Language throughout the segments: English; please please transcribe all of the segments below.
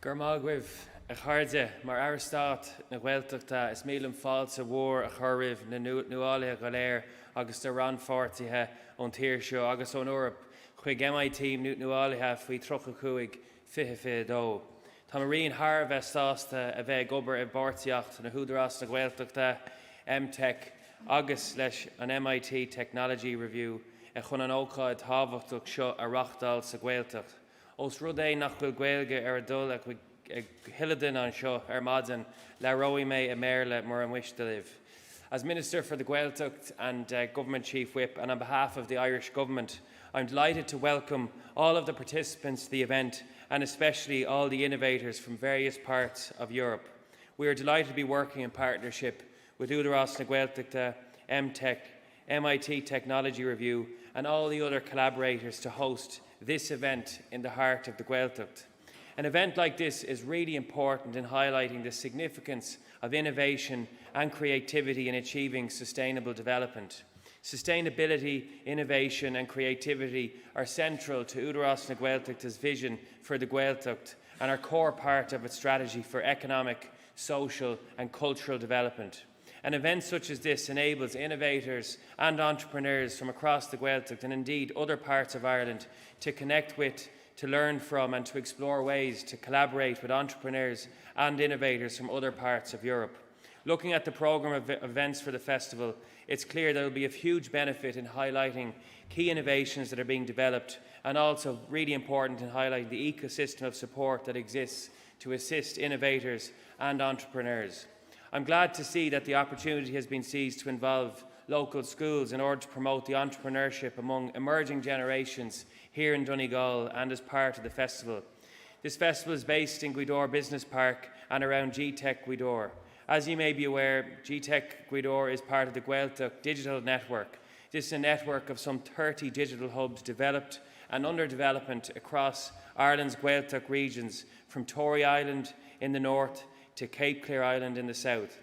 Gurmagwib a chuirde mar aristát na Gaeltachta is mílim fáilte mhór a chur na nuála go léir agus de ran fáirtithe ón tír seo agus ón Eorp chuig MIT nuálathe faoi trocha chuig fiche dó. Tá maríon Thar stásta a bheith gobar I báirtíocht na húdarás na Gaeltachta MTech agus leis an MIT Technology Review a chun an ócáid tábhachtach seo a rachtáil sa Gaeltacht. Os rud é nach bhfuil Gaeilge ar a dul ag hiileadin an seo ar maidin le roí mé a méarla mar an wish to live. As Minister for the Gaeltacht and Government Chief Whip, and on behalf of the Irish Government, I'm delighted to welcome all of the participants to the event and especially all the innovators from various parts of Europe. We are delighted to be working in partnership with Údarás na Gaeltachta, MTech, MIT Technology Review and all the other collaborators to host this event in the heart of the Gaeltacht. An event like this is really important in highlighting the significance of innovation and creativity in achieving sustainable development. Sustainability, innovation and creativity are central to Údarás na Gaeltachta's vision for the Gaeltacht and are core part of its strategy for economic, social and cultural development. An event such as this enables innovators and entrepreneurs from across the Gaeltacht and indeed other parts of Ireland to connect with, to learn from and to explore ways to collaborate with entrepreneurs and innovators from other parts of Europe. Looking at the programme of events for the festival, it's clear there will be of huge benefit in highlighting key innovations that are being developed and also really important in highlighting the ecosystem of support that exists to assist innovators and entrepreneurs. I'm glad to see that the opportunity has been seized to involve local schools in order to promote the entrepreneurship among emerging generations here in Donegal and as part of the festival. This festival is based in Gweedore Business Park and around GTech Gweedore. As you may be aware, GTech Gweedore is part of the Gaeltacht Digital Network. This is a network of some 30 digital hubs developed and under development across Ireland's Gaeltacht regions, from Tory Island in the north to Cape Clear Island in the south.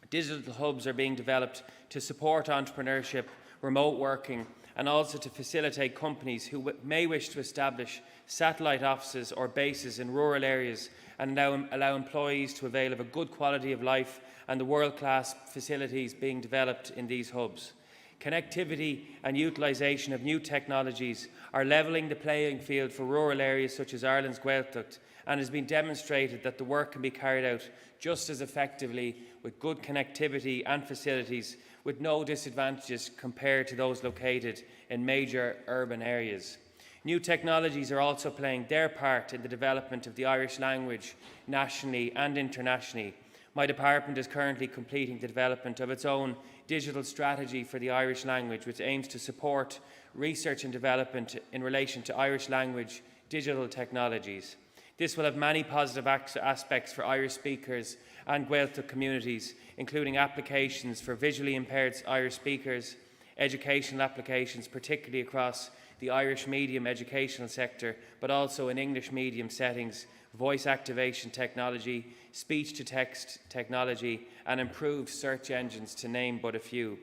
Digital hubs are being developed to support entrepreneurship, remote working, and also to facilitate companies who may wish to establish satellite offices or bases in rural areas and allow employees to avail of a good quality of life and the world-class facilities being developed in these hubs. Connectivity and utilisation of new technologies are levelling the playing field for rural areas such as Ireland's Gaeltacht, and has been demonstrated that the work can be carried out just as effectively with good connectivity and facilities with no disadvantages compared to those located in major urban areas. New technologies are also playing their part in the development of the Irish language nationally and internationally. My department is currently completing the development of its own digital strategy for the Irish language, which aims to support research and development in relation to Irish language digital technologies. This will have many positive aspects for Irish speakers and Gaeltacht communities, including applications for visually impaired Irish speakers, educational applications, particularly across the Irish medium educational sector, but also in English medium settings, voice activation technology, speech-to-text technology, and improved search engines, to name but a few.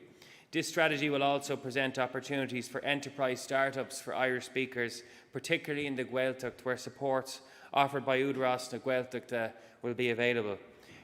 This strategy will also present opportunities for enterprise startups for Irish speakers, particularly in the Gaeltacht, where supports offered by Údarás na Gaeltachta will be available.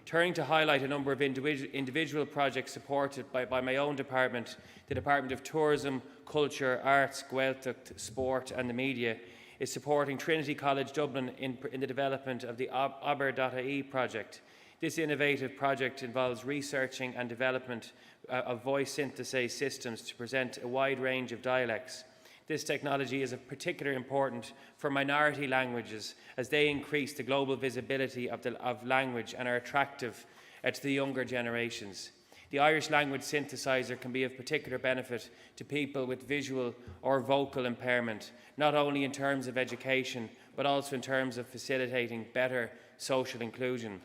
Turning to highlight a number of individual projects supported by my own department, the Department of Tourism, Culture, Arts, Gaeltacht, Sport and the Media is supporting Trinity College Dublin in the development of the Aber.ie project. This innovative project involves researching and development of voice synthesis systems to present a wide range of dialects. This technology is of particular importance for minority languages as they increase the global visibility of language and are attractive to the younger generations. The Irish language synthesizer can be of particular benefit to people with visual or vocal impairment, not only in terms of education, but also in terms of facilitating better social inclusion.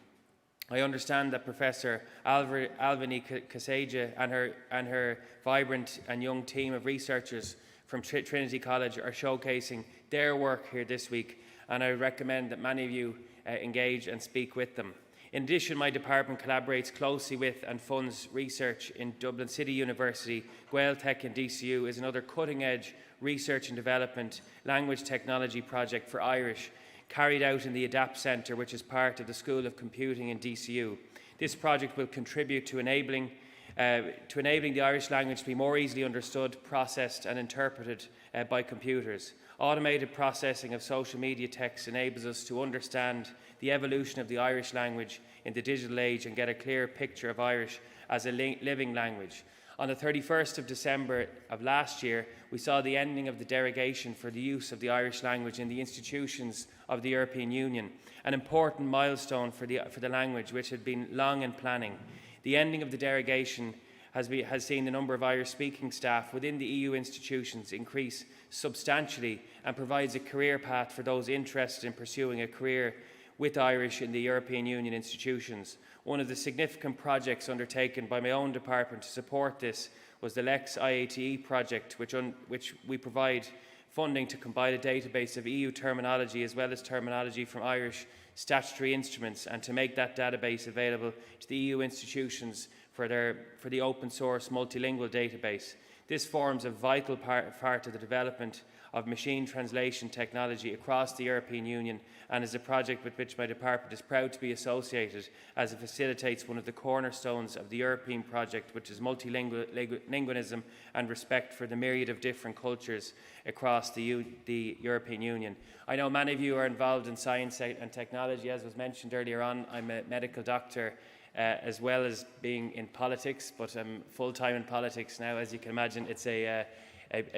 I understand that Professor Alvini Kaseja and her vibrant and young team of researchers from Trinity College are showcasing their work here this week, and I recommend that many of you engage and speak with them. In addition, my department collaborates closely with and funds research in Dublin City University. Gaeltech and DCU is another cutting-edge research and development language technology project for Irish carried out in the ADAPT Centre, which is part of the School of Computing in DCU. This project will contribute to enabling the Irish language to be more easily understood, processed and interpreted by computers. Automated processing of social media text enables us to understand the evolution of the Irish language in the digital age and get a clear picture of Irish as a living language. On the 31st of December of last year, we saw the ending of the derogation for the use of the Irish language in the institutions of the European Union, an important milestone for the language which had been long in planning. The ending of the derogation has seen the number of Irish-speaking staff within the EU institutions increase substantially and provides a career path for those interested in pursuing a career with Irish in the European Union institutions. One of the significant projects undertaken by my own department to support this was the Lex IATE project, which we provide funding to compile a database of EU terminology as well as terminology from Irish statutory instruments, and to make that database available to the EU institutions for the open source multilingual database. This forms a vital part of the development of machine translation technology across the European Union, and is a project with which my department is proud to be associated, as it facilitates one of the cornerstones of the European project, which is multilingualism and respect for the myriad of different cultures across the European Union. I know many of you are involved in science and technology. As was mentioned earlier on, I'm a medical doctor as well as being in politics, but I'm full-time in politics now. As you can imagine, it's a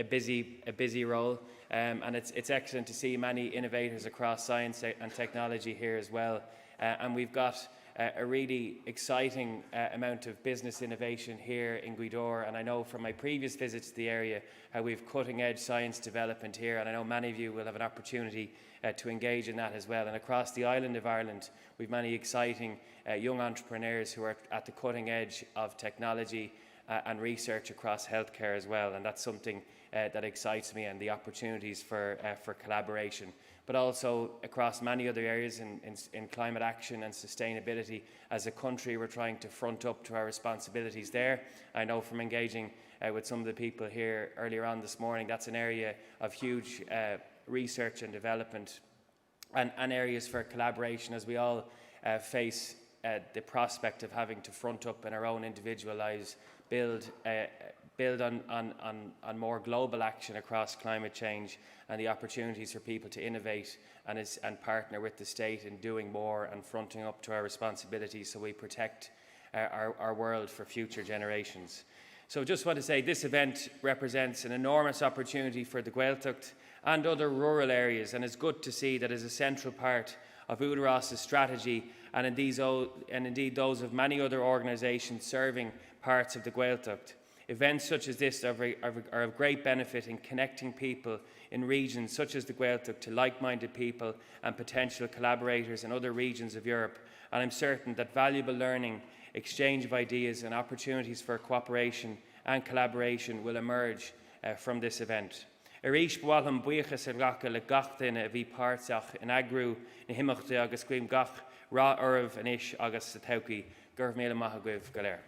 busy role, and it's excellent to see many innovators across science and technology here as well. And we've got a really exciting amount of business innovation here in Gweedore, and I know from my previous visits to the area how we've cutting-edge science development here, and I know many of you will have an opportunity to engage in that as well. And across the island of Ireland, we've many exciting young entrepreneurs who are at the cutting edge of technology and research across healthcare as well, and that's something that excites me, and the opportunities for collaboration. But also across many other areas in climate action and sustainability. As a country, we're trying to front up to our responsibilities there. I know from engaging with some of the people here earlier on this morning, that's an area of huge research and development, and areas for collaboration, as we all face the prospect of having to front up in our own individual lives, build on more global action across climate change, and the opportunities for people to innovate and partner with the state in doing more and fronting up to our responsibilities so we protect our world for future generations. So just want to say this event represents an enormous opportunity for the Gaeltacht and other rural areas, and it's good to see that as a central part of Údarás's strategy, and indeed those of many other organisations serving parts of the Gaeltacht. Events such as this are of great benefit in connecting people in regions such as the Gaeltacht to like-minded people and potential collaborators in other regions of Europe, and I'm certain that valuable learning, exchange of ideas and opportunities for cooperation and collaboration will emerge from this event. Arish bwalham buíochas ar gacha le gach duine a bhí páirteach in agrú na himimeachta agus cuim gach rá oraibh an ish agus sa taucaí. Gurb míle maith go léir.